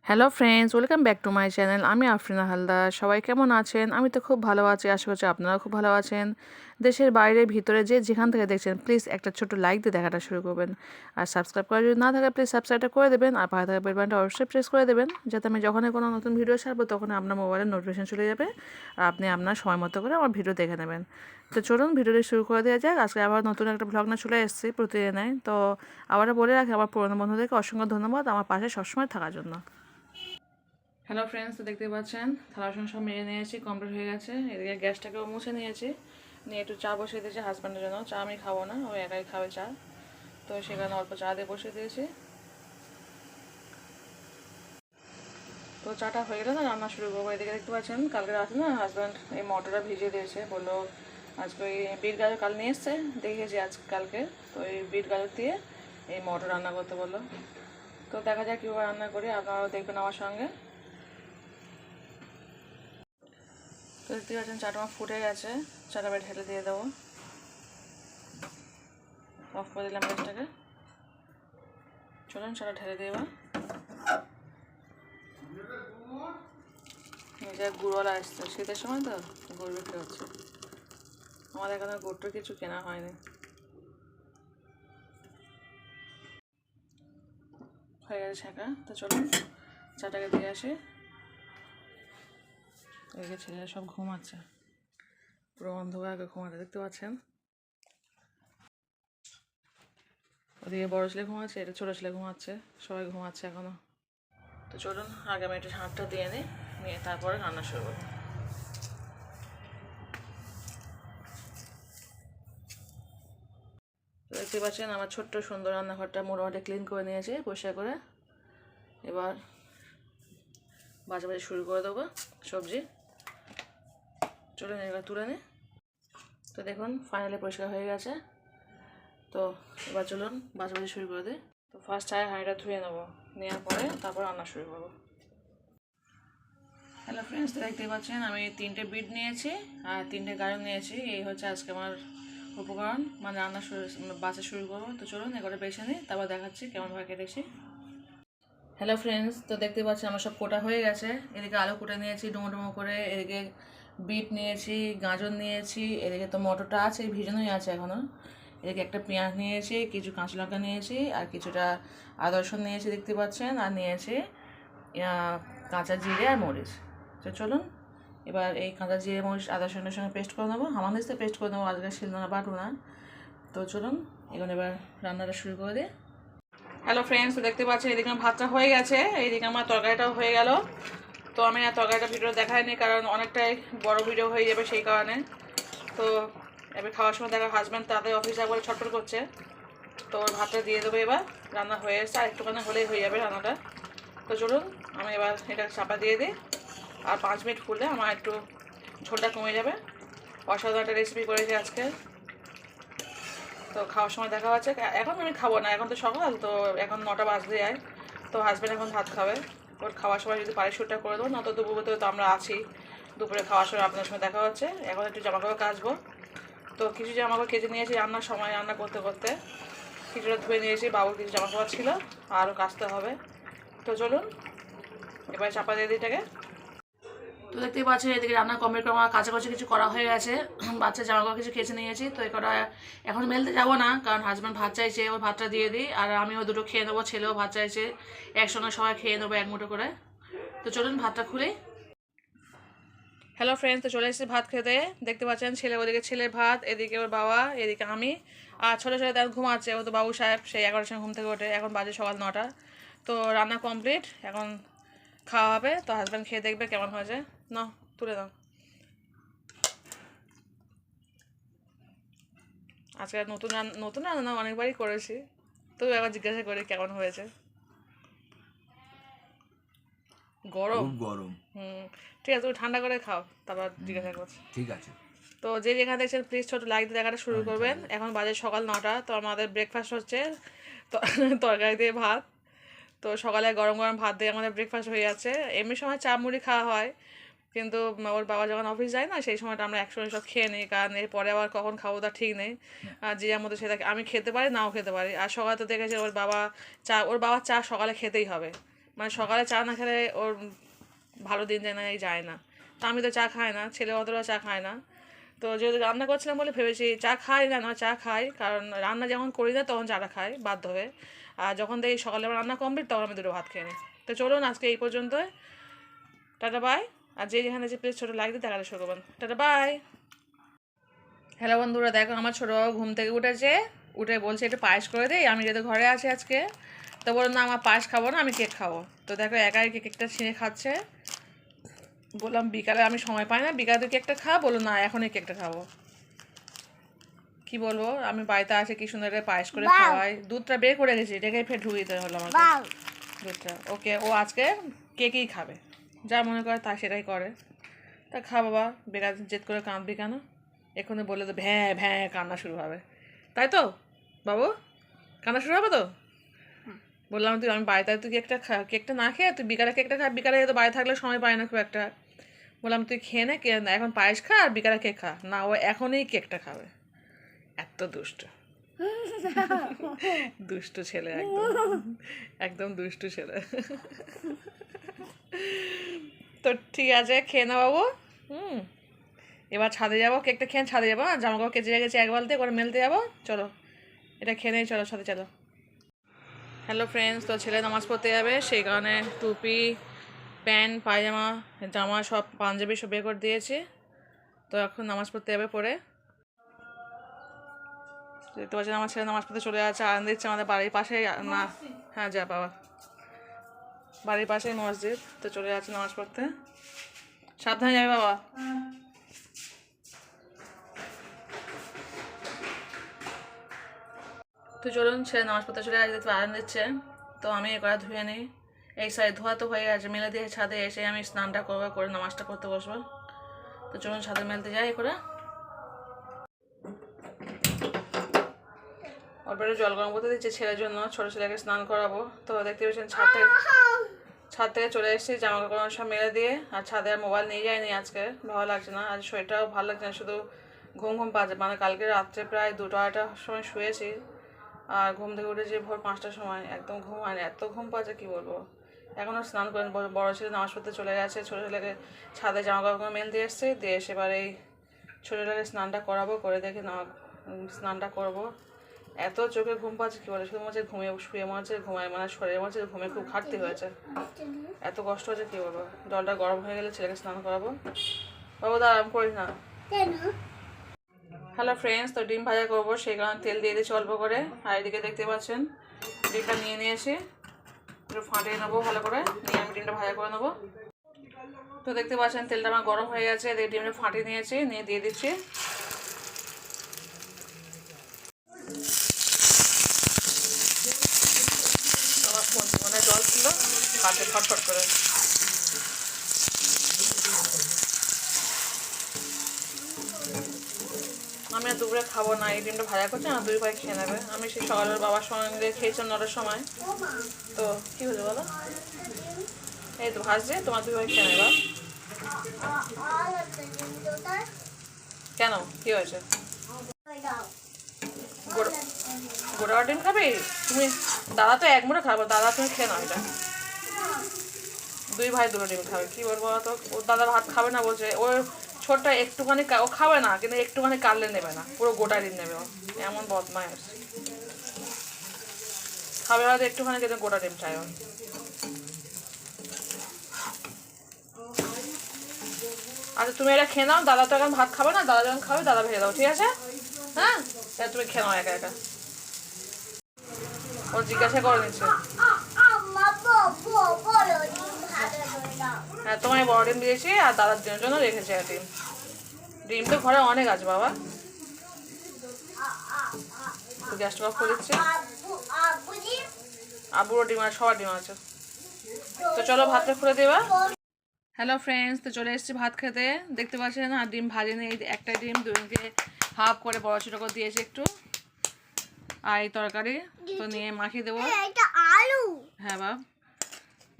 Hello friends, welcome back to my channel. আমি আফরিনা হালদার। সবাই কেমন আছেন? আমি তো খুব ভালো আছি, আশা করছি আপনারাও খুব ভালো আছেন। দেশের বাইরে ভিতরে যে যেখান থেকে দেখছেন প্লিজ একটা ছোট্ট লাইক দিয়ে দেখাটা শুরু করবেন। আর সাবস্ক্রাইব করা যদি না থাকে প্লিজ সাবস্ক্রাইবটা করে দেবেন, আর পাশে থাকা বেল বাটনটা অবশ্যই প্রেস করে দেবেন, যাতে আমি যখনই কোনো নতুন ভিডিও ছাড়বো তখন আপনার মোবাইলে নোটিফিকেশন চলে যাবে আর আপনি আপনার সময় মতো করে আমার ভিডিও দেখে নেবেন। তো চলুন ভিডিওটি শুরু করে দেওয়া যাক। আজকে আবার নতুন একটা ভ্লগ না চলে এসেছি প্রতিদিনের। তো আবারও বলে রাখি, আমার পুরনো বন্ধুদেরকে অসংখ্য ধন্যবাদ আমার পাশে সবসময় থাকার জন্য। হ্যালো ফ্রেন্ডস, তো দেখতে পাচ্ছেন থালা বাসন সব মেরে নিয়েছি, কমপ্লিট হয়ে গেছে। এদিকে গ্যাসটাকেও মুছে নিয়েছি, নিয়ে একটু চা বসিয়ে দিয়েছি হাজব্যান্ডের জন্য। চা আমি খাবো না, ও একাই খাবে চা, তো সেখানে অল্প চা দিয়ে বসিয়ে দিয়েছি। তো চাটা হয়ে গেলে না রান্না শুরু করবো। এদিকে দেখতে পাচ্ছেন কালকে রাতে না হাজব্যান্ড এই মটরটা ভিজিয়ে দিয়েছে, বললো আজকে ওই বিট গাজর কাল নিয়ে এসছে, দেখিয়েছি কালকে। তো এই বিট গাজর দিয়ে এই মটর রান্না করতে বললো। তো দেখা যাক কীভাবে রান্না করি, আপনারাও দেখবেন আমার সঙ্গে। তো দেখতে পাচ্ছেন চাটা আমার ফুটে গেছে, চাটা ঢেলে দিয়ে দেবো। অফ করে দিলাম গ্যাসটাকে। চলুন চাটা ঢেলে দিয়ে নিজে গুড়ওয়ালা আসছে, শীতের সময় তো গুড় বিক্রি হচ্ছে। আমার এখানে গুড়টা কিছু কেনা হয়নি। হয়ে গেছে ছাঁকা। তো চলুন চাটাকে দিয়ে আসি। এদিকে ছেলেরা সব ঘুমাচ্ছে, পুরো অন্ধকার ঘুমাতে দেখতে পাচ্ছেন। ওদিকে বড় ছেলে ঘুমাচ্ছে, এটা ছোটো ছেলে ঘুমাচ্ছে, সবাই ঘুমাচ্ছে এখনো। তো চলুন আগে আমি একটু হাতটা দিয়ে নিই, নিয়ে তারপরে রান্না শুরু করবো। দেখতে পাচ্ছেন আমার ছোট্ট সুন্দর রান্নাঘরটা মোটামুটি ক্লিন করে নিয়েছি পরিষ্কার করে। এবার বাজাবাজি শুরু করে দেবো সবজি। চলুন এবার তুলে নিই। তো দেখুন ফাইনালি পরিষ্কার হয়ে গেছে। তো এবার চলুন বাজাবাজি শুরু করে দিই। তো ফার্স্ট চায়ের হাঁড়িটা ধুয়ে নেবো, নেওয়ার পরে তারপর রান্না শুরু করবো। হ্যালো ফ্রেন্ডস, তো দেখতে পাচ্ছেন আমি 3টে বিট নিয়েছি আর 3টে গাজর নিয়েছি। এই হচ্ছে আজকে আমার উপকরণ, মানে রান্না বাছা শুরু করবো। তো চলুন এগুলো বেছে নিই, তারপর দেখাচ্ছি কেমনভাবে কেটেছি। হ্যালো ফ্রেন্ডস, তো দেখতে পাচ্ছি আমার সব কোটা হয়ে গেছে। এদিকে আলু কুটে নিয়েছি ডুমো ডুমো করে, এদিকে বিট নিয়েছি, গাজর নিয়েছি, এদিকে তো মটরটা আছে ভিজানোই আছে এখনও। এদিকে একটা পেঁয়াজ নিয়েছি, কিছু কাঁচা লঙ্কা নিয়েছি, আর কিছুটা আদা রসুন নিয়েছি দেখতে পাচ্ছেন, আর নিয়েছি কাঁচা জিরে আর মরিচ। তো চলুন এবার এই কাঁচা জিরে মরিচ আদা রসুনের সঙ্গে পেস্ট করে নেবো, হামানদিস্তে পেস্ট করে নেবো, আজকে শিলনোড়া বাটবো না। তো চলুন এখন এবার রান্নাটা শুরু করে দিই। হ্যালো ফ্রেন্ডস, তো দেখতে পাচ্ছেন এদিকে আমার ভাতটা হয়ে গেছে, এইদিকে আমার তরকারিটাও হয়ে গেল। তো আমি আর তরকারিটা ভিডিও দেখাইনি, কারণ অনেকটাই বড় ভিডিও হয়ে যাবে সেই কারণে। তো এবার খাওয়ার সময় দেখা হাজব্যান্ড তাদের অফিস যাওয়ার বলে ছটফট করছে। তো ওর ভাতটা দিয়ে দেবো, এবার রান্না হয়ে এসছে, আর একটুখানি হলেই হয়ে যাবে রান্নাটা। তো চলুন আমি এবার এটা চাপা দিয়ে দিই, আর 5 মিনিট ফুললে আমার একটু ঝোলটা কমে যাবে। অসাধারণ একটা রেসিপি করেছি আজকে। তো খাওয়ার সময় দেখা হচ্ছে। এখন আমি খাবো না, এখন তো সকাল, তো এখন 9টা বাজতে যায়। তো হাজব্যান্ড এখন ভাত খাবে, ওর খাওয়ার সময় যদি পারি শ্যুটটা করে দেবো, না তো দুপুরে তো আমরা আছি। দুপুরে খাওয়ার সময় আপনার সঙ্গে দেখা হচ্ছে। এখন একটু জামাকাপড় কাচবো। তো কিছু জামাকাপড় কেচে নিয়েছি রান্নার সময়, রান্না করতে করতে কিছুটা ধুয়ে নিয়েছি, বাবুর কিছু জামাকাপড় ছিল আরও কাচতে হবে। তো চলুন এবার চাপা দিয়ে দিই এটাকে। তো দেখতেই পাচ্ছেন এদিকে রান্না কমপ্লিট করে আমার কাছাকাছি কিছু করা হয়ে গেছে। বাচ্চা জামাকাপড় কিছু কেচে নিয়েছি, তো এই কটা এখন মেলতে যাবো না, কারণ হাজব্যান্ড ভাত চাইছে, ওর ভাতটা দিয়ে দিই, আর আমিও দুটো খেয়ে নেবো, ছেলেও ভাত চাইছে, একসঙ্গে সবাই খেয়ে নেবো এক মুঠো করে। তো চলুন ভাতটা খুলি। হ্যালো ফ্রেন্ডস, তো চলে এসেছি ভাত খেতে। দেখতে পাচ্ছেন ছেলে, ওদিকে ছেলের ভাত, এদিকে ওর বাবা, এদিকে আমি, আর ছোটো ছেলে তার ঘুমাচ্ছে, ও তো বাবু সাহেব সেই 11টার সময় ঘুম থেকে ওঠে, এখন বাজে সকাল 9টা। তো রান্না কমপ্লিট, এখন খাওয়া হবে। তো হাজব্যান্ড খেয়ে দেখবে কেমন হয়েছে। নাও তুলে দাও। আজকে নতুন নতুন রান্না অনেকবারই করেছি, তো একবার জিজ্ঞাসা করি কেমন হয়েছে। গরম? খুব গরম। ঠিক আছে, তুমি ঠান্ডা করে খাও, তারপর জিজ্ঞাসা করছি। ঠিক আছে। তো যে যেখানে দেখছেন প্লিজ ছোটো লাইক দিয়ে দেখাটা শুরু করবেন। এখন বাজে সকাল 9টা, তো আমাদের ব্রেকফাস্ট হচ্ছে তরকারি দিয়ে ভাত। তো সকালে গরম গরম ভাত দিয়ে আমাদের ব্রেকফাস্ট হয়ে যাচ্ছে। এমনি সময় চা মুড়ি খাওয়া হয়, কিন্তু ওর বাবা যখন অফিস যায় না সেই সময়টা আমরা একসঙ্গে সব খেয়ে নিই, কারণ এরপরে আবার কখন খাবো তা ঠিক নেই। আর যে যার মধ্যে সেটাকে আমি খেতে পারি, নাও খেতে পারি। আর সকালে তো দেখেছি ওর বাবা চা সকালে খেতেই হবে, মানে সকালে চা না খেলে ওর ভালো দিন যায় না। তো আমি তো চা খাই না, ছেলে অতটা চা খায় না। তো যেহেতু রান্না করছিলাম বলে ভেবেছি চা খাই না, চা খাই, কারণ রান্না যখন করি না তখন চাটা খাই বাধ্য হয়ে। আর যখন দেখি সকালে রান্না কমপ্লিট তখন আমি দুটো ভাত খেয়ে নিই। তো চলুন আজকে এই পর্যন্তই। Tata bye. আর যেখানে যে প্লিজ ছোটো লাইক দিয়ে দেখাতে শুরু করবেন। Tata bye. হ্যালো বন্ধুরা, দেখো আমার ছোটো বাবু ঘুম থেকে উঠেছে, উঠে বলছে একটু পায়েস করে দিই। আমি যেহেতু ঘরে আছি আজকে, তো বললো না আমার পায়েস খাবো না, আমি কেক খাবো। তো দেখো একাই কেকটা ছিঁড়ে খাচ্ছে। বললাম বিকালে আমি সময় পাই না, বিকালে তুই কেকটা খা। বললো না এখনই কেকটা খাবো। কি বলবো, আমি বাড়িতে আসে কি সুন্দর পায়েস করে খাওয়াই। দুধটা বের করে গেছি, এটাকে ফের ঢুকিয়ে দিতে হলো আমাকে দুধটা। ওকে, ও আজকে কেকেই খাবে, যা মনে করে তা সেটাই করে। তা খা বাবা, বেকার জেদ করে কাঁদবি কেন? এখনই বললে তো ভ্যাঁ ভ্যাঁ কান্না শুরু হবে, তাই তো বাবু? কান্না শুরু হবে তো? বললাম তুই আমি বাড়িতে তুই কেকটা না খেয়ে তুই বিকালে কেকটা খা। বিকালে তো বাড়ি থাকলে সময় পায় না খুব একটা। বললাম তুই খেয়ে নে, এখন পায়েস খা আর বিকালে কেক খা। না, ও এখনই কেকটা খাবে। এত দুষ্ট, দুষ্টু ছেলে, একদম একদম দুষ্টু ছেলে। তো ঠিক আছে, খেয়ে না বাবু। এবার ছাদে যাবো, কেকটা খেয়ে ছাদে যাবো। জামা কাপড় কেচে রেখেছি এক বালতি করে, মেলতে যাবো। চলো এটা খেয়ে নেই, চলো সাথে চলো। হ্যালো ফ্রেন্ডস, তো ছেলে নামাজ পড়তে যাবে, সেই কারণে টুপি, প্যান্ট, পায়জামা, জামা সব পাঞ্জাবি সব বের করে দিয়েছি। তো এখন নামাজ পড়তে যাবে পরে। দেখতে পাচ্ছেন আমার ছেলে নামাজ পড়তে চলে যাচ্ছে, আনন্দ দিচ্ছে আমাদের বাড়ির পাশে। না, হ্যাঁ যা বাবা, বাড়ির পাশেই মসজিদ। তো চলে যাচ্ছে নামাজ পড়তে, সাবধানে যাবে বাবা। তো চলুন, ছেলে নামাজ পড়তে চলে আসতে একটু আরাম দিচ্ছে। তো আমি এ করা ধুয়ে নিই। এই সাইড ধোয়া তো হয়ে গেছে, মেলে দিয়ে ছাদে এসে আমি স্নানটা করবো, করে নামাজটা করতে বসবো। তো চলুন ছাদে মেলতে যাই করে। অল্প একটু জল গরম করতে দিচ্ছি ছেলের জন্য, ছোটো ছেলেকে স্নান করাবো। তো দেখতে পাচ্ছেন ছাদ থেকে চলে এসেছি, জামা কাপড় সব মেলে দিয়ে। আর ছাদে আর মোবাইল নিয়ে যায়নি আজকে, ভালো লাগছে না, আজ শরীরটাও ভালো লাগছে না, শুধু ঘুম ঘুম পাচ্ছে। মানে কালকে রাত্রে প্রায় 2টা-2টার সময় শুয়েছি, আর ঘুম থেকে উঠেছি ভোর 5টার সময়। একদম ঘুম হয়নি, এত ঘুম পাচ্ছে কি বলবো। এখনও স্নান করেন, বড়ো ছেলে নামাজ পড়তে চলে গেছে, ছোটো ছেলেকে ছাদে জামা কাপড় মেল দিয়ে এসছে, দিয়ে এসে এবার এই ছোটো ছেলেকে স্নানটা করাবো, করে দেখে স্নানটা করবো। এত চোখে ঘুম পাচ্ছে কি বলে, শুধু মনে শুয়ে মনে হচ্ছে ঘুমায়, মানে শরীরের মনে হচ্ছে ঘুমে খুব ঘাটতি হয়েছে, এত কষ্ট হচ্ছে কি বলবো। জলটা গরম হয়ে গেলে ছেলেকে স্নান করাবো। বাবু দা আরাম করিস না। হ্যালো ফ্রেন্ডস, তো ডিম ভাজা করবো, সেই কারণে তেল দিয়ে দিয়েছি অল্প করে। আর এদিকে দেখতে পাচ্ছেন ডিমটা নিয়ে নিয়েছি, একটু ফাটিয়ে নেবো ভালো করে, নিয়ে আমি ডিমটা ভাজা করে নেবো। তো দেখতে পাচ্ছেন তেলটা আমার গরম হয়ে গেছে, এদিকে ডিমটা ফাটিয়ে নিয়েছি, নিয়ে দিয়ে দিচ্ছি। আমার ফোন মানে জল ছিল, কাটে ফটফট করে। আমি আর দুপুরে খাবো না, এই ডিমটা ভাজা করছে, আমার 2 ভাই খেয়ে নেবে। আমি সেই সকালে বাবার সঙ্গে খেয়েছিলাম 9টার সময়। তো কী হয়েছে বলো, এই তো ভাজছে, তোমার 2 ভাই খেয়ে নেবে। কেন, কী হয়েছে? গোটা ডিম খাবি তুমি? দাদা তো 1 মুঠো খাবো, দাদা তুমি খেয়ে নাও এটা। 2 ভাই 2টো ডিম খাবে, কী বলবো তো। ওর দাদা ভাত খাবে না বলছে, ওর ছোটটা একটুখানি ও খাবে না, কিন্তু একটুখানি কাটলে নেবে না, পুরো গোটা ডিম নেবে ও, এমন বদমাইশ। খাবে হয়তো একটুখানি, কিন্তু গোটা ডিম চাই ও। আচ্ছা তুমি এটা খেয়ে নাও, দাদা তো এখন ভাত খাবে না, দাদা যখন খাবে দাদা ভেজে দাও, ঠিক আছে? হ্যাঁ, তুমি খেয়ে নাও একা একা। ও জিজ্ঞাসা করে নিচ্ছে। হ্যাঁ, তোমায় বড় ডিম দিয়েছি, আর দাদার জন্য রেখেছি আর ডিম। ডিম তো ঘরে অনেক আছে বাবা। তো গ্যাসটা অফ করে দিচ্ছি। আবুরও ডিম আছে, সবার ডিম আছে। তো চলো ভাতটা খুলে দেবা। হ্যালো ফ্রেন্ডস, তো চলে এসেছি ভাত খেতে। দেখতে পাচ্ছেন আর ডিম ভাজেনি, এই একটা ডিম দুজনকে হাফ করে বড় ছোটো করে দিয়েছি একটু। আর এই তরকারি তো নিয়ে মাখিয়ে দেবো। আলু, হ্যাঁ বাব,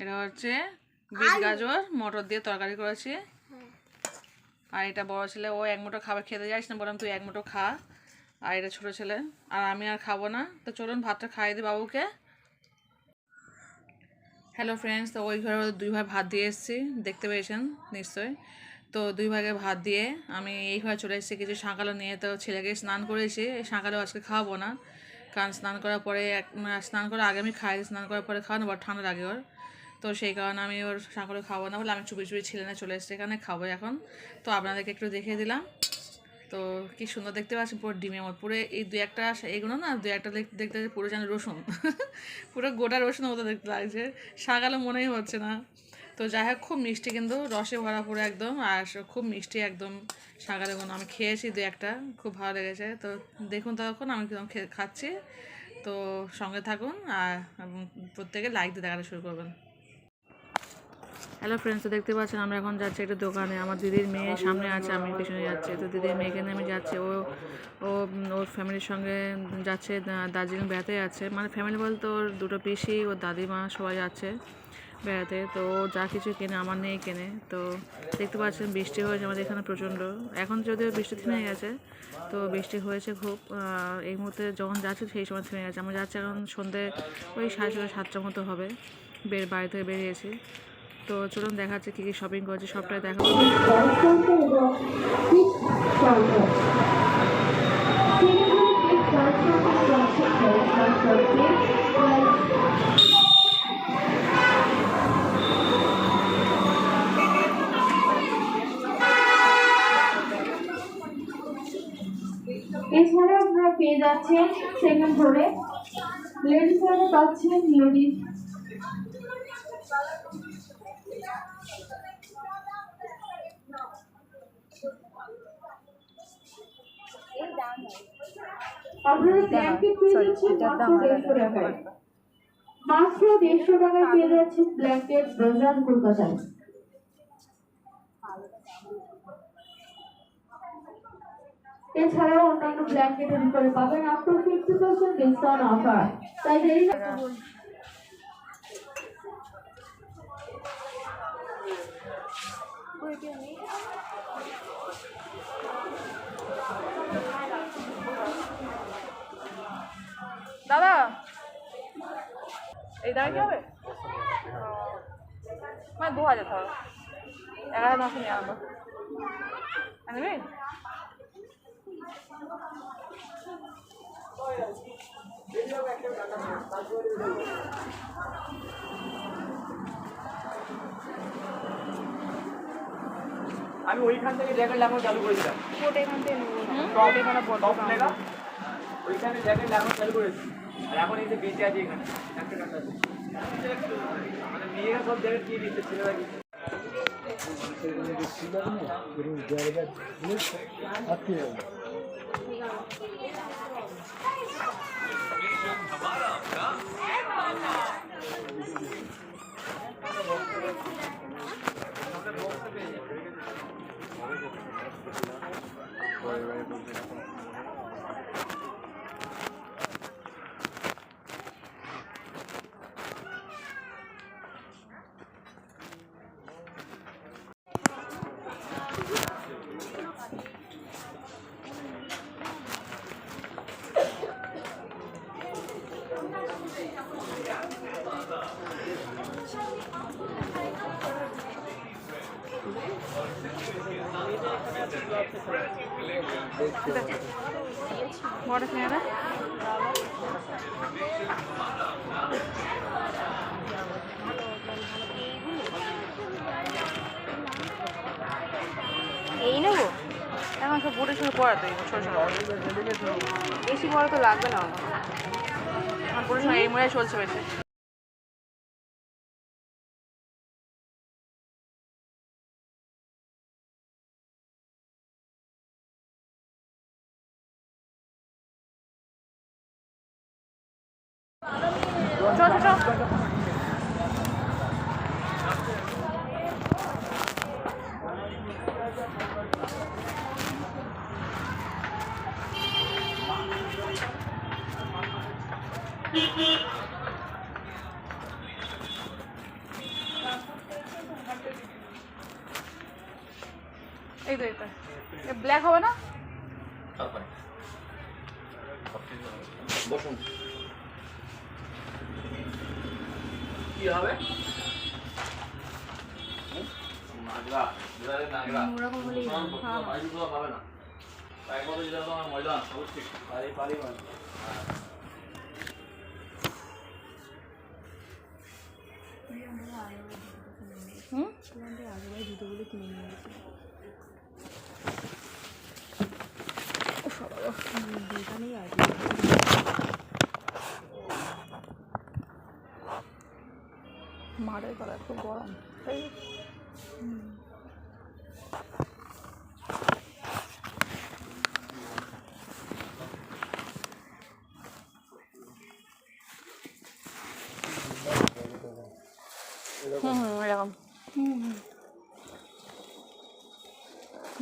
এটা হচ্ছে বিট গাজর মটর দিয়ে তরকারি করেছি। আর এটা বড় ছেলে, ও 1 মুঠো খাবার খেতে যাইস না, বললাম তুই 1 মুঠো খা। আর এটা ছোটো ছেলে, আর আমি আর খাবো না। তো চলুন ভাতটা খাইয়ে দিই বাবুকে। হ্যালো ফ্রেন্ডস, তো ওই ঘরে দুই ভাই ভাত দিয়ে এসেছি, দেখতে পেয়েছেন নিশ্চয়ই। তো দুই ভাগে ভাত দিয়ে আমি এই ঘরে চলে এসেছি কিছু শাঁকালো নিয়ে। তো ছেলেকে স্নান করেছি, এই শাঁকালো আজকে খাওয়াবো না, কারণ স্নান করার পরে স্নান করার আগে আমি খাই, স্নান করার পরে খাওয়ানো বড় ঠান্ডা লাগে ওর। তো সেই কারণে আমি ওর শাঁকালো খাওয়াবো না বলে আমি চুপি চুপি ছেলে নিয়ে চলে এসেছি এখানে, খাবো এখন। তো আপনাদেরকে একটু দেখিয়ে দিলাম। তো কি সুন্দর দেখতে পাচ্ছেন, পুরো ডিমের মতো পুরো। এই দু একটা এগুলো না, দু একটা দেখতে পুরো যেন রসুন পুরো গোটা রসুনের মতো দেখতে লাগছে, শাকালো মনেই হচ্ছে না। তো যাই হোক, খুব মিষ্টি কিন্তু, রসে ভরা পুরো একদম, আর খুব মিষ্টি একদম শাকালোগুলো। আমি খেয়েছি দু একটা, খুব ভালো লেগেছে। তো দেখুন তখন আমি কিরকম খাচ্ছি। তো সঙ্গে থাকুন আর প্রত্যেকে লাইক দিয়ে দেখাতে শুরু করবেন। হ্যালো ফ্রেন্ডস, তো দেখতে পাচ্ছেন আমরা এখন যাচ্ছি একটা দোকানে। আমার দিদির মেয়ে সামনে আছে, আমি পিছনে যাচ্ছি। তো দিদির মেয়েকে নিয়ে আমি যাচ্ছি, ওর ফ্যামিলির সঙ্গে যাচ্ছে, দার্জিলিং বেড়াতে যাচ্ছে। মানে ফ্যামিলি বলতে ওর দুটো পিসি, ওর দাদিমা সবাই যাচ্ছে বেড়াতে। তো ও যা কিছু কেনে আমার নেই কেনে। তো দেখতে পাচ্ছেন বৃষ্টি হয়েছে আমাদের এখানে প্রচণ্ড। এখন যদিও বৃষ্টি থেমে গেছে, তো বৃষ্টি হয়েছে খুব। এই মুহূর্তে যখন যাচ্ছি সেই সময় থেমে গেছে। আমরা যাচ্ছি এখন সন্ধ্যে ওই 6:30 7টার মতো হবে, বাড়ি থেকে বেরিয়েছি। তো চলুন দেখাচ্ছে কী কী শপিং করেছি, সবটাই দেখাবো। এছাড়া আপনারা পেয়ে যাচ্ছেন সেকেন্ড ফ্লোরে লেডিস পাচ্ছেন লেডিস আপনারা ব্ল্যাঙ্কেট পেয়ে যাচ্ছেন মাত্র 150 টাকায় পেয়ে যাচ্ছেন ব্ল্যাঙ্কেট ব্রাজার কলকাতায়। এছাড়াও অন্যান্য ব্ল্যাঙ্কেটের উপরে পাবেন আপ টু 50% ডিসকাউন্ট অফার। তাই দেরি না করে দাদা এই দামে কি হবে? মানে 2000 ধরো, 1900 নিয়ে আনবো, আনবি? আমি ওইখান থেকে জ্যাকেট লাগানো চালু করেছিলাম। ওইখানে জ্যাকেট লাগানো চালু করেছি, আর এখন এই যে বেঁচে আছে এখানে একটা কাটা আছে। মানে মেয়েরা সব জ্যাকেট দিয়ে দিচ্ছে, ছেলেরা কি বড় খেয়ে এই নেবো, এখন সব বুটের সঙ্গে পড়াতে ছোটো ছোটো, বেশি বড় তো লাগবে না আমার। আমার বুটের সঙ্গে এই মোড়াই চলছে বেশি। চল চল এই তো ব্ল্যাক হবে না? বসুন কি হবে? ওরকম হলেই হুম আগেবারে জুতোগুলো কিনে নিয়ে গেছি দোকানেই আছে মাঠের করা খুব গরম তাই এরকম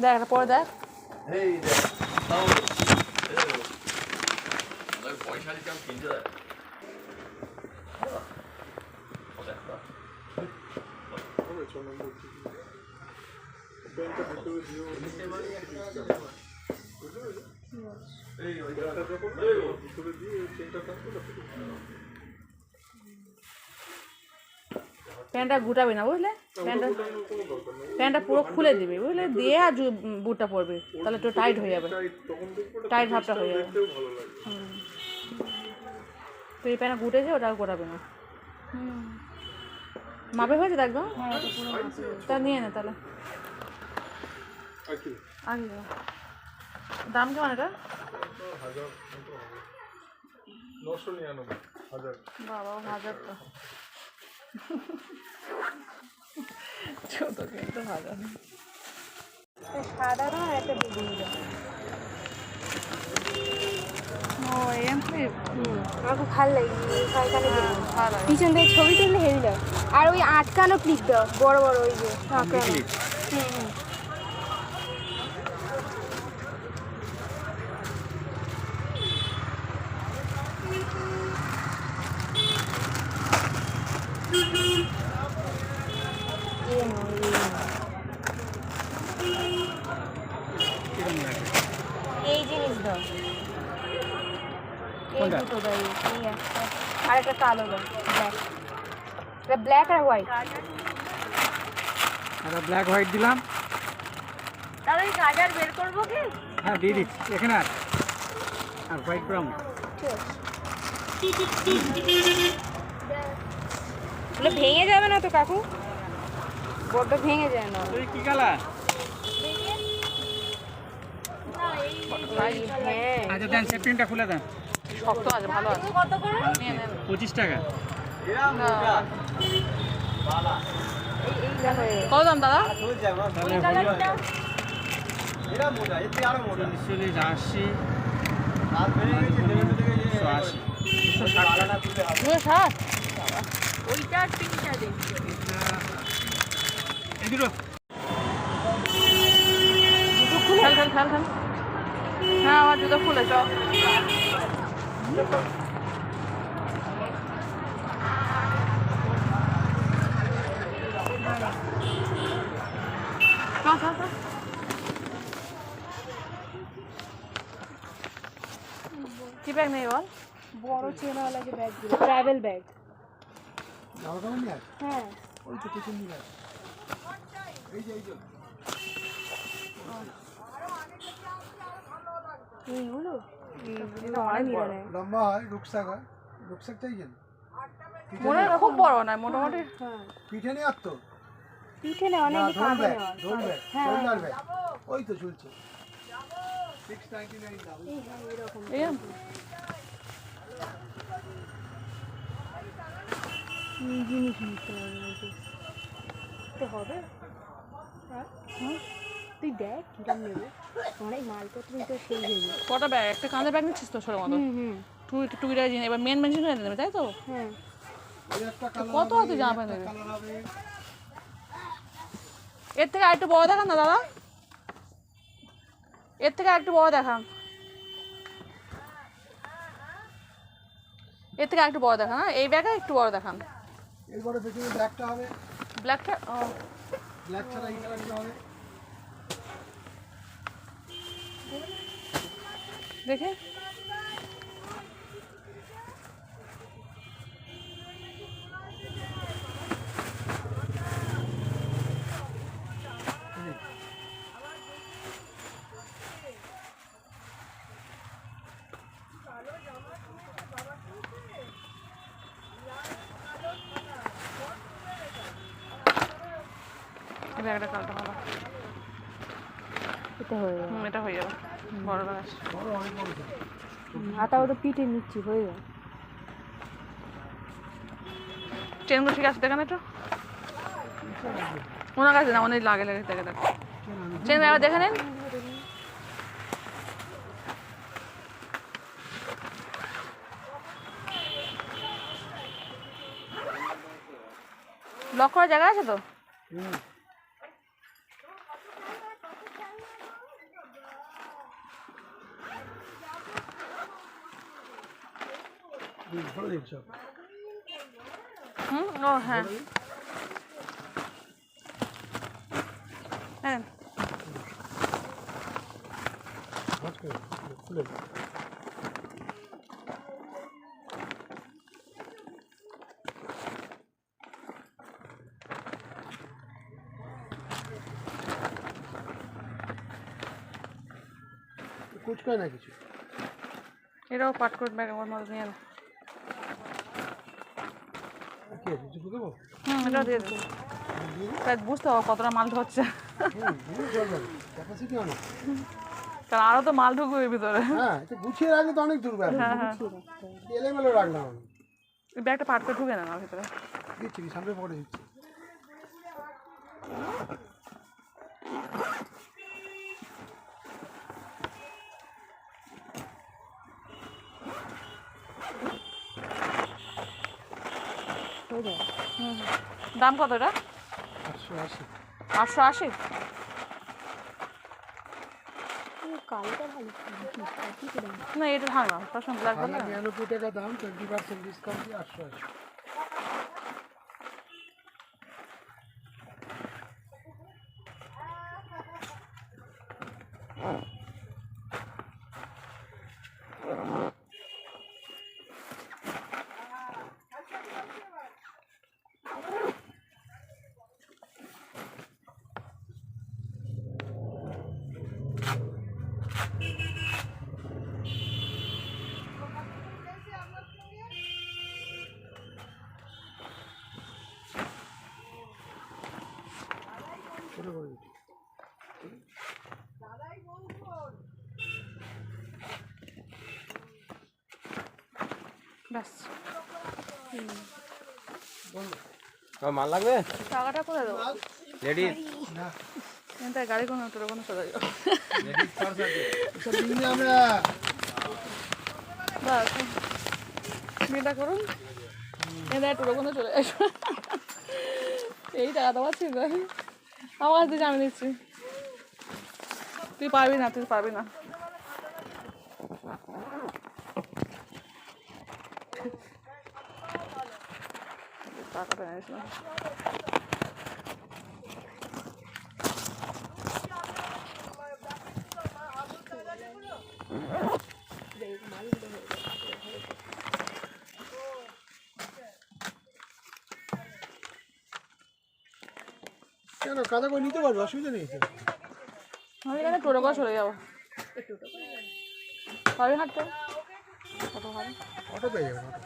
দেখ এটা পরে দেখ পয়সা দিতে আমি কিনতে দেয় প্যান্টটা গুটাবি না বুঝলে প্যান্টটা পুরো খুলে দিবি বুঝলে দিয়ে আর বুটটা পরবি তাহলে একটু টাইট হয়ে যাবে টাইট ভাবটা হয়ে যাবে তুই এই প্যান্টটা গুটেছে ওটা গোটাবে না মাপে হয়েছে তো একদম তা নিয়ে নে তাহলে আগে দাম কেমন এটা 999 বাবা 1000 তো ছোট কিন্তু ভালো সাদা রঙ একটা বেগুনি রঙ ও এম ক্লিপ আমার খুব ভালো লাগে এখানে ভালো পিছন থেকে ছবি তুললে হেভি লাগে আর ওই আটকানো ক্লিপ দাও বড় বড় ওই যে আটকানো হুম এই জিনিস দাও এই দুটো দাও এই একটা আর একটা কালো দাও ব্ল্যাক এটা ব্ল্যাক আর হোয়াইট একটা ব্ল্যাক হোয়াইট দিলাম তাহলে এই গাজার বের করবো কি হ্যাঁ দিয়ে দিচ্ছি এখানে আর হোয়াইট ব্রাউন ওগুলো ভেঙে যাবে না তো কাকু বড্ড ভেঙে যায় না তুই কি কালার হ্যাঁ আচ্ছা দেন সেফটিনটা খুলে দেন শক্ত আছে ভালো আছে কত করে 25 টাকা কত দাম দাদা তাহলে হলো 40 80 260 ওইটা তিনটা দিন এই দুটো খেল খেল খেল খেল হ্যাঁ আমার জুতো খুলে চ কি ব্যাগ নেই বল বড় চেনওয়ালা যে ব্যাগগুলো ট্রাভেল ব্যাগ হ্যাঁ এইগুলো অনেক বড় লম্বা হয় রুকসাক হয় রুকসাক চাইছেন মনে হয় খুব বড় না মোটামুটি হ্যাঁ পিঠে নেওয়ার তো পিঠে না অনেক ঢোল কাঁধে ব্যাগ নেওয়া ঢোল ব্যাগ হ্যাঁ। শোল্ডার ব্যাগ ওই তো চলছে 699 দাম এই হ্যাঁ এরকম এই জিনিস নিতে হবে তো হবে হ্যাঁ তুই দেখ কিরম নেবে অনেক মালপত্র তো সেই হয়ে কটা ব্যাগ একটা কাঁধের ব্যাগ নিচ্ছিস তো ছোট মতো হুম টুইটা জিনিস এবার মেন মেন জিনিস নেবে তাই তো হ্যাঁ এই একটা কালার কত হাতে জামা প্যান্ট নেবে কালার হবে এর থেকে আরেকটু বড় দেখান না দাদা এর থেকে আরেকটু বড় দেখান এর থেকে আরেকটু বড় দেখান হ্যাঁ এই ব্যাগে একটু বড় দেখান এরপরে পেছনে ব্ল্যাকটা হবে ব্ল্যাকটা ও ব্ল্যাক ছাড়া এই কালারটা হবে দেখে ব্যাগটা কালটা ভালো। এটা হয়ে যাবে। এটা হয়ে যাবে, বড় ব্যাগ আছে। আটাও তো পিঠে নিচ্ছি, হয়ে যাবে। চেনগুলো ঠিক আছে দেখেন একটু, ওনার কাছে না, অনেক লাগে দেখে দেখে চেন একবার দেখে নেন। লক করার জায়গা আছে তো? ধরে দিচ্ছ ও হ্যাঁ হ্যাঁ। খুলে কুচকায় না কিছু। এটাও পাট করে ব্যাগ আমার মধ্যে নিয়ে এলো। কি আছে কিছু দেবো? এটাও দিয়ে দেবো, তাই বুঝতে হবে কতটা মাল ধরছে। ক্যাপাসিটি অনেক। কারণ আরও তো মাল ঢুকবে এর ভিতরে। হ্যাঁ এটা গুছিয়ে রাখলে তো অনেক দূর ব্যাপার। হ্যাঁ হ্যাঁ, এলেমেলো রাখলাম আমি। এই ব্যাগটা পাট করে ঢুকে না আমার ভিতরে। দিচ্ছি কি সামনে পড়ে দিচ্ছি। হয়ে যাবে। দাম কত এটা? 880। 880। কালটা ভালো কি করে না এটা ভালো না, সবসময় ব্ল্যাক ভালো না। 99 টাকা দাম, 20% ডিসকাউন্ট দিয়ে 880। ছোটো করে দিচ্ছি। ব্যাস মাল লাগবে? টাকাটা করে দেবো। লেডিস এখানটায় গাড়ি কোনো টোটো কোনো চলে যাবো। লেডিস পার্স আছে। এসব দিন আমরা বাস বিয়েটা করুন, এখানটায় টোটো কোনো চলে আসবো। এই টাকা তো পাচ্ছি আমার কাছে আমি দিচ্ছি। তুই পারবি না, তুই পারবি না। টাকাটা নিস না। কেন কাদা করে নিতে পারবো, অসুবিধা নেই তো। আমি এখানে টোটো করে চলে যাবো। পারবি হাঁটতে? কত ভালো। অটো পেয়ে যাবেন, অটো।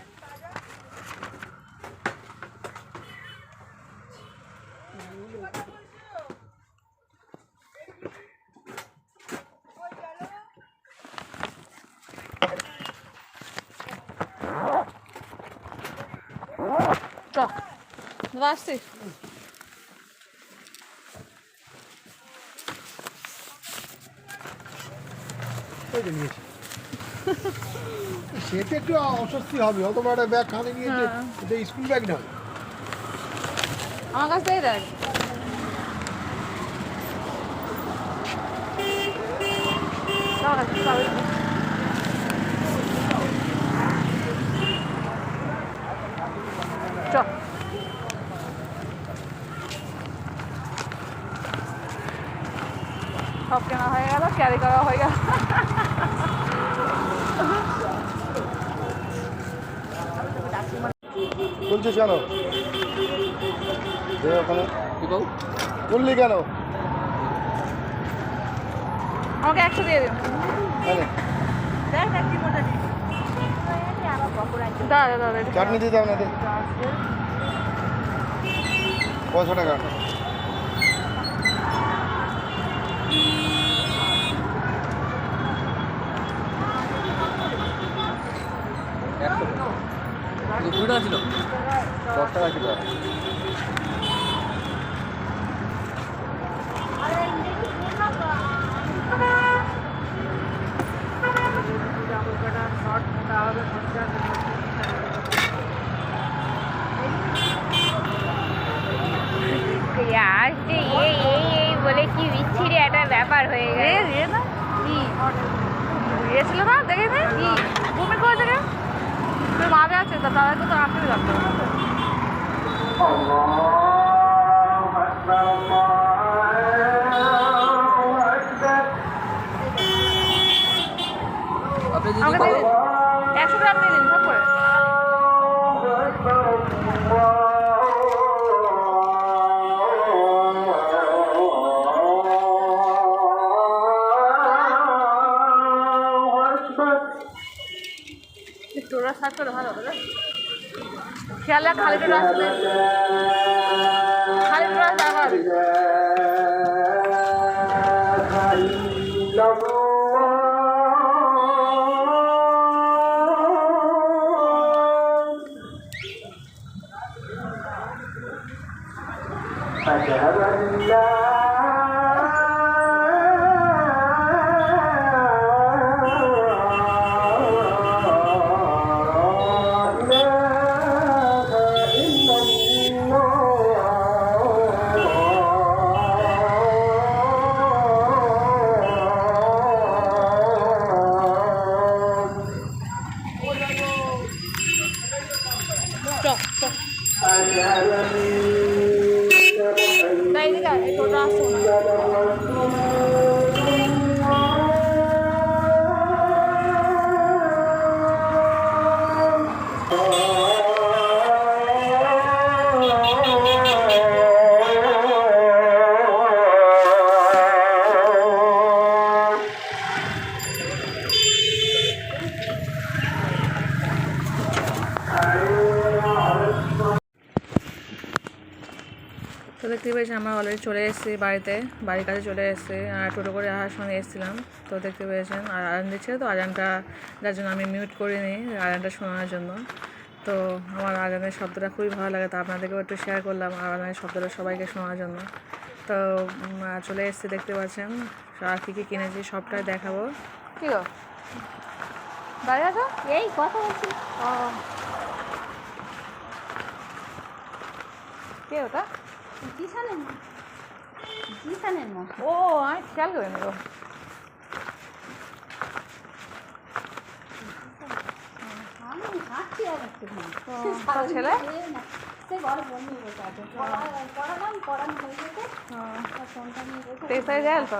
চ দাদা আসছি। ওই যে নিয়েছি। সেটা একটু অস্বস্তি হবে, অত বড় ব্যাগ খানে নিয়েছে, এটা স্কুল ব্যাগ নয়। আমার কাছ থেকে দেখ। চ সব কেনা হয়ে গেল, ক্যারি করা হয়ে গেল। বলছিস কেন ওখানে বললি কেন? আমাকে 100 দিয়ে দিন। দাদা দাদা চাটনি দিতে হবে না, 500 টাকা। টাকা ছিল? 10 টাকা ছিল। আসছে এই বলে কি বিচ্ছিরি একটা ব্যাপার হয়ে গেছে। গিয়েছিল না দেখে নে কি ঘুমে করেছে কে তোর মাঝে আছে তা তাদের তো আসতে লাগতো আপনি যদি আমাকে দিয়ে দিন 100 গ্রাম দিয়ে দিন সব করে তোরা সার্চ করে ভালো হবে খেয়াল রাখ খালি টোরা আসলে খালি টোরা যাবার তাই দিকে টোটা আসো না তো দেখতে পেয়েছি আমরা অলরেডি চলে এসেছি বাড়িতে বাড়ির কাছে চলে এসেছি আর টোটো করে আসার সময় এসেছিলাম তো দেখতে পেয়েছেন আর আজান দিচ্ছে তো আজানটা যার জন্য আমি মিউট করিনি আজানটা শোনানোর জন্য তো আমার আজানের শব্দটা খুবই ভালো লাগে তো আপনাদেরকেও একটু শেয়ার করলাম আজানের শব্দটা সবাইকে শোনার জন্য তো চলে এসেছি দেখতে পাচ্ছেন আর কী কী কিনেছি সবটাই দেখাবো কী গো বাড়ি আছো এই কথা বলছি। ও কে ওটা জিসানের মা, জিসানের মা। ও আমি খেয়াল করে নেব আমি হাঁটছি আর একটুখানি। তার ছেলে সে ঘরে বন্ধু বসে আছে। পড়ালাম, পড়ানো হয়ে গেছে। আর ফোনটা নিয়ে বসে 23 তারিখে যাই তো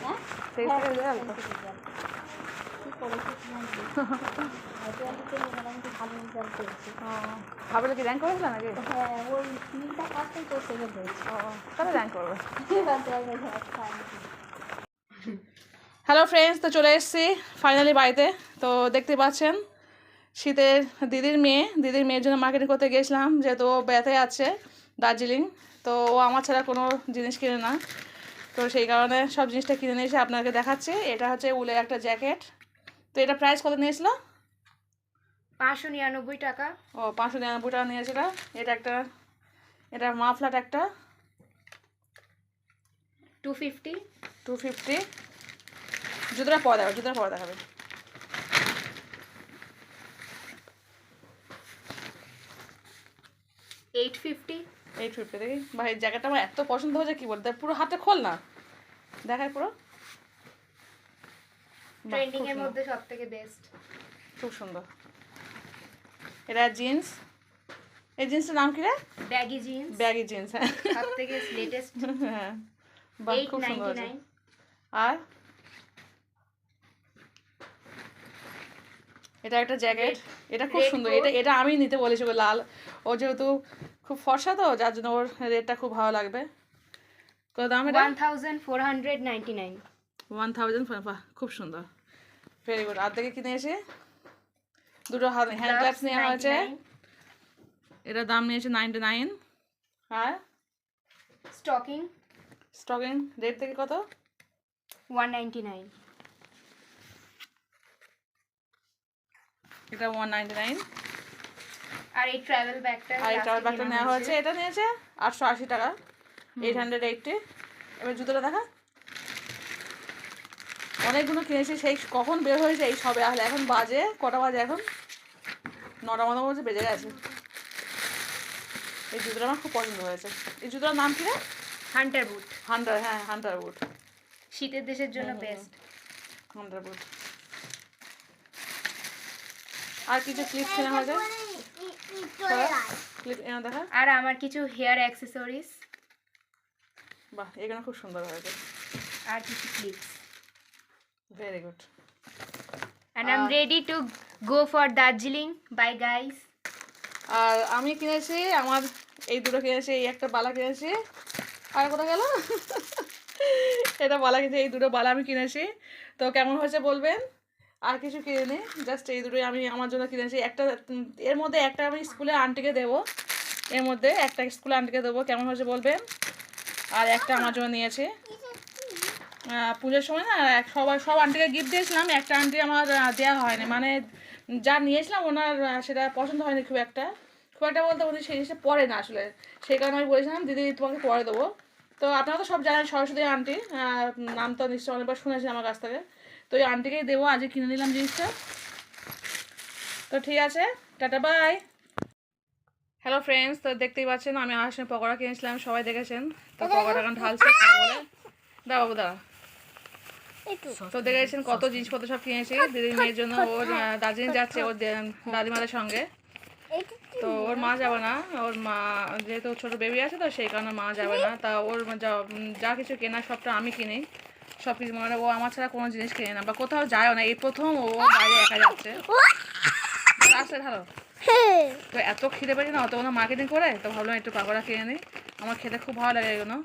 হ্যাঁ 23 তারিখে যাই তো কি করেছি মোটামুটি ভালো রেজাল্ট করেছি। ভাবলে কি র্যাঙ্ক করেছিল নাকি হ্যাঁ ওই তিনটা কাজটাই তো সেকেন্ড হয়েছে। তাহলে র্যাঙ্ক করবে এবার দেখা যাক। হ্যালো ফ্রেন্ডস তো চলে এসেছি ফাইনালি বাড়িতে তো দেখতে পাচ্ছেন শীতের দিদির মেয়ের জন্য মার্কেটিং করতে গেছিলাম যেহেতু ও বেড়াতে আছে দার্জিলিং তো ও আমার ছাড়া কোনো জিনিস কিনে না তো সেই কারণে সব জিনিসটা কিনে নিয়েছে আপনাকে দেখাচ্ছি এটা হচ্ছে উলের একটা জ্যাকেট তো এটা প্রাইস কত নিয়েছিল 599 টাকা। ও 599 টাকা নিয়েছিল এটা একটা এটা মাফলার একটা 250 জুতোটা পরে দেখাবে $850 দেখি ভাই জ্যাকেটটা আমার এত পছন্দ হয়েছে কি বলতে পুরো হাতে খোল না দেখায় পুরো ট্রেন্ডিং এর মধ্যে সবথেকে বেস্ট। খুব সুন্দর এটা জিন্স এই জিন্সটার নাম কি রে ব্যাগি জিন্স, ব্যাগি জিন্স হ্যাঁ সবথেকে লেটেস্ট। হ্যাঁ বাহ খুব সুন্দর আছে 899 আর এটা একটা জ্যাকেট এটা খুব সুন্দর এটা আমি নিতে বলেছি ও লাল ও যেহেতু খুব ফর্সা তো যার জন্য ওর রেটটা খুব ভালো লাগবে কত দাম এটা 1499 1000 বাহ খুব সুন্দর ভেরি গুড আর থেকে কিনে এসে দুটো হ্যান্ড গ্লাভস নেওয়া হয়েছে এটার দাম নিয়েছে 99 আর স্টকিং রেট থেকে কত 199 এটা 199 আর এই ট্রাভেল ব্যাগটা আর এই ট্রাভেল ব্যাগটা নেওয়া হয়েছে, এটা নিয়েছে 880 টাকা, 880। এবার জুতোটা দেখা, অনেকগুলো কিনেছি, সেই কখন বের হয়েছে এই সবে আসলে, এখন বাজে কটা বাজে, এখন 9টা মতো বলছে বেজে গেছে। এই জুতোটা আমার খুব পছন্দ হয়েছে। এই জুতোটার নাম কি রে? হান্টার বুট, হান্টার, হ্যাঁ হান্টার বুট, শীতের দেশের জন্য বেস্ট। হান্টার বুট। আর কিছু ক্লিপ কেনা হয়েছে, ক্লিপ এনে দেখা। আর আমার কিছু হেয়ার অ্যাক্সেসরিজ, বাহ, এখানে খুব সুন্দর হয়েছে, আর কিছু clips. Very good. And I'm ready to go for Darjeeling. Bye guys. আর আমি কিনেছি আমার এই দুটো কিনেছি, এই একটা বালা কিনেছি, আর কোথায় গেল এটা বালা কিনেছি, এই দুটো বালা আমি কিনেছি। তো কেমন হয়েছে বলবেন। আর কিছু কিনে, জাস্ট এই দুটোই আমি আমার জন্য কিনেছি। একটা এর মধ্যে একটা আমি স্কুলে আন্টিকে দেবো, এর মধ্যে একটা স্কুলে আন্টিকে দেবো, কেমন হয়েছে বলবেন। আর একটা আমার জন্য নিয়েছি পুজোর সময় না, সব আন্টিকে গিফট দিয়েছিলাম, একটা আন্টি আমার দেওয়া হয়নি, মানে যা নিয়েছিলাম ওনার সেটা পছন্দ হয়নি খুব একটা বলতে উনি সেই জিনিসটা পরে না আসলে, সেই কারণে আমি বলেছিলাম দিদি তোমাকে পরে দেবো। তো আপনারা তো সব জানেন সরস্বতী আন্টি, নাম তো নিশ্চয়ই অনেকবার শুনেছেন আমার কাছ থেকে। তো এই আন্টিকেই দেবো, আজকে কিনে নিলাম জিনিসটা। তো ঠিক আছে, টাটা বাই। হ্যালো ফ্রেন্ডস, তো দেখতেই পাচ্ছেন আমি আসার সময় পকোড়া কিনেছিলাম, সবাই দেখেছেন। তো পকোড়া এখন ঢালছে বলে, দাঁড়া বাবু দাঁড়া। তো দেখেছেন কত জিনিসপত্র সব কিনেছি দিদির মেয়ের জন্য। ওর দার্জিলিং যাচ্ছে ওর দাদিমাদের সঙ্গে, তো ওর মা যাবে না, ওর মা যেহেতু ছোটো বেবি আছে তো সেই কারণে মা যাবে না। তা ওর যা কিছু কেনা সবটা আমি কিনি, সব কিছু, মানে ও আমার ছাড়া কোনো জিনিস কিনে না বা কোথাও যায়ও না, এই প্রথম ও বাইরে একা যাচ্ছে। আসলে ভালো, তো এত খিদে পেয়েছে না, অত কোনো মার্কেটিং করে, তো ভাবলাম একটু পাকোড়া কিনে নিই। আমার খেতে খুব ভালো লাগে এগুলো,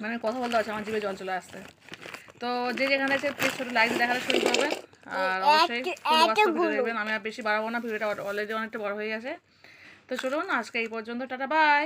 মানে কথা বলতে পারছি আমার জিভে জল চলে আসতে। তো যে যেখানে আছে প্লিজ ছোটো লাইক দেখাতে শুরু করবেন, আর অবশ্যই ভিডিও দেখবেন। আমি আর বেশি বাড়াবো না, ভিডিওটা অলরেডি অনেকটা বড় হয়ে গেছে। তো চলুন আজকে এই পর্যন্ত, টাটা বাই।